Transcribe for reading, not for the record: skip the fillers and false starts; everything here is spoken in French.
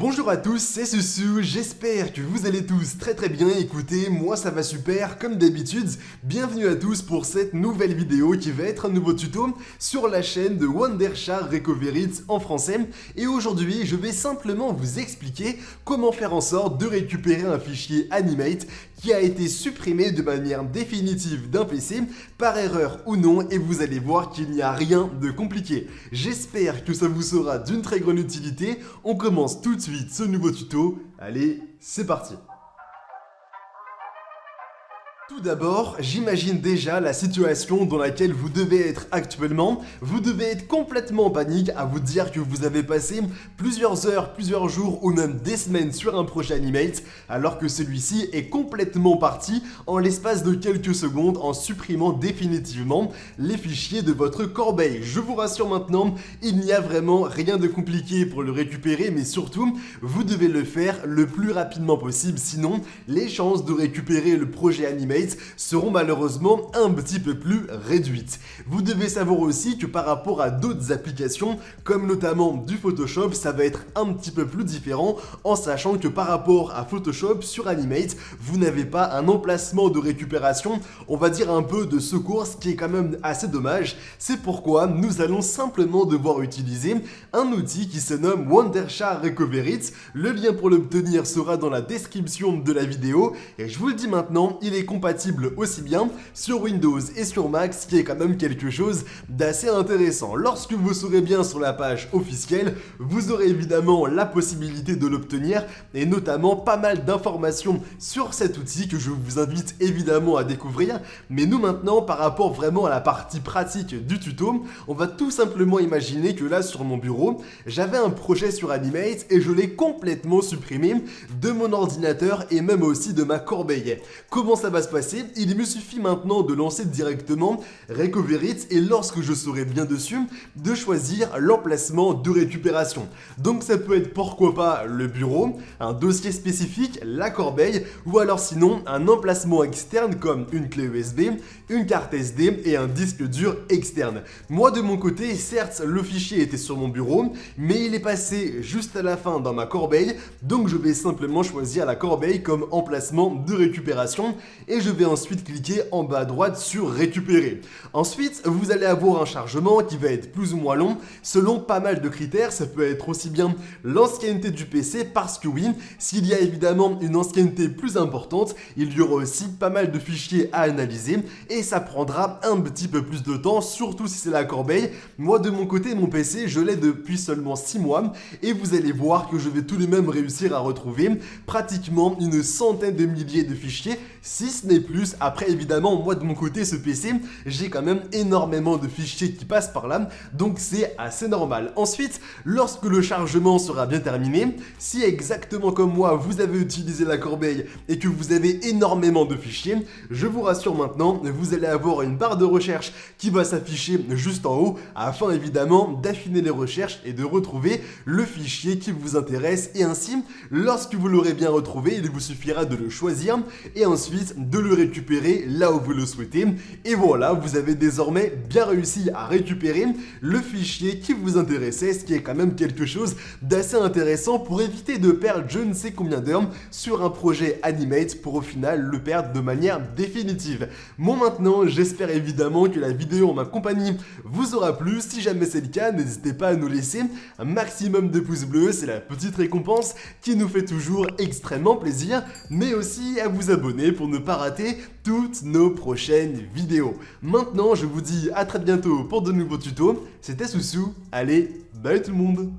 Bonjour à tous, c'est Susu, j'espère que vous allez tous très bien. Écoutez, moi ça va super comme d'habitude. Bienvenue à tous pour cette nouvelle vidéo qui va être un nouveau tuto sur la chaîne de Wondershare Recovery It en français. Et aujourd'hui, je vais simplement vous expliquer comment faire en sorte de récupérer un fichier Animate qui a été supprimé de manière définitive d'un PC, par erreur ou non, et vous allez voir qu'il n'y a rien de compliqué. J'espère que ça vous sera d'une très grande utilité. On commence tout de suite ce nouveau tuto. Allez, c'est parti. Tout d'abord, j'imagine déjà la situation dans laquelle vous devez être actuellement. Vous devez être complètement en panique à vous dire que vous avez passé plusieurs heures, plusieurs jours ou même des semaines sur un projet Animate, alors que celui-ci est complètement parti en l'espace de quelques secondes en supprimant définitivement les fichiers de votre corbeille. Je vous rassure maintenant, il n'y a vraiment rien de compliqué pour le récupérer, mais surtout, vous devez le faire le plus rapidement possible, sinon les chances de récupérer le projet Animate seront malheureusement un petit peu plus réduites. Vous devez savoir aussi que par rapport à d'autres applications, comme notamment du Photoshop, ça va être un petit peu plus différent, en sachant que par rapport à Photoshop sur Animate, vous n'avez pas un emplacement de récupération, on va dire un peu de secours, ce qui est quand même assez dommage. C'est pourquoi nous allons simplement devoir utiliser un outil qui se nomme Wondershare Recovery It. Le lien pour l'obtenir sera dans la description de la vidéo, et je vous le dis maintenant, il est compatible aussi bien sur Windows et sur Mac, ce qui est quand même quelque chose d'assez intéressant. Lorsque vous serez bien sur la page officielle, vous aurez évidemment la possibilité de l'obtenir et notamment pas mal d'informations sur cet outil que je vous invite évidemment à découvrir. Mais nous maintenant, par rapport vraiment à la partie pratique du tuto, on va tout simplement imaginer que là sur mon bureau, j'avais un projet sur Animate et je l'ai complètement supprimé de mon ordinateur et même aussi de ma corbeille. Comment ça va se passer? Il me suffit maintenant de lancer directement Recovery It et lorsque je serai bien dessus, de choisir l'emplacement de récupération. Donc ça peut être pourquoi pas le bureau, un dossier spécifique, la corbeille, ou alors sinon un emplacement externe comme une clé USB, une carte SD et un disque dur externe. Moi de mon côté, certes le fichier était sur mon bureau, mais il est passé juste à la fin dans ma corbeille, donc je vais simplement choisir la corbeille comme emplacement de récupération et je vais ensuite cliquer en bas à droite sur récupérer. Ensuite, vous allez avoir un chargement qui va être plus ou moins long selon pas mal de critères. Ça peut être aussi bien l'ancienneté du PC parce que oui, s'il y a évidemment une ancienneté plus importante, il y aura aussi pas mal de fichiers à analyser et ça prendra un petit peu plus de temps, surtout si c'est la corbeille. Moi de mon côté, mon PC, je l'ai depuis seulement 6 mois et vous allez voir que je vais tout de même réussir à retrouver pratiquement une centaine de milliers de fichiers, si ce n'est plus. Après évidemment, moi de mon côté, ce PC, j'ai quand même énormément de fichiers qui passent par là, donc c'est assez normal. Ensuite, lorsque le chargement sera bien terminé, si exactement comme moi, vous avez utilisé la corbeille et que vous avez énormément de fichiers, je vous rassure maintenant, vous allez avoir une barre de recherche qui va s'afficher juste en haut, afin évidemment d'affiner les recherches et de retrouver le fichier qui vous intéresse, et ainsi, lorsque vous l'aurez bien retrouvé, il vous suffira de le choisir et ensuite de le récupérer là où vous le souhaitez. Et voilà, vous avez désormais bien réussi à récupérer le fichier qui vous intéressait, ce qui est quand même quelque chose d'assez intéressant pour éviter de perdre je ne sais combien d'heures sur un projet Animate pour au final le perdre de manière définitive. Bon, maintenant, j'espère évidemment que la vidéo en ma compagnie vous aura plu. Si jamais c'est le cas, n'hésitez pas à nous laisser un maximum de pouces bleus, c'est la petite récompense qui nous fait toujours extrêmement plaisir, mais aussi à vous abonner pour ne pas rater toutes nos prochaines vidéos. Maintenant, je vous dis à très bientôt pour de nouveaux tutos. C'était Susu. Allez, bye tout le monde!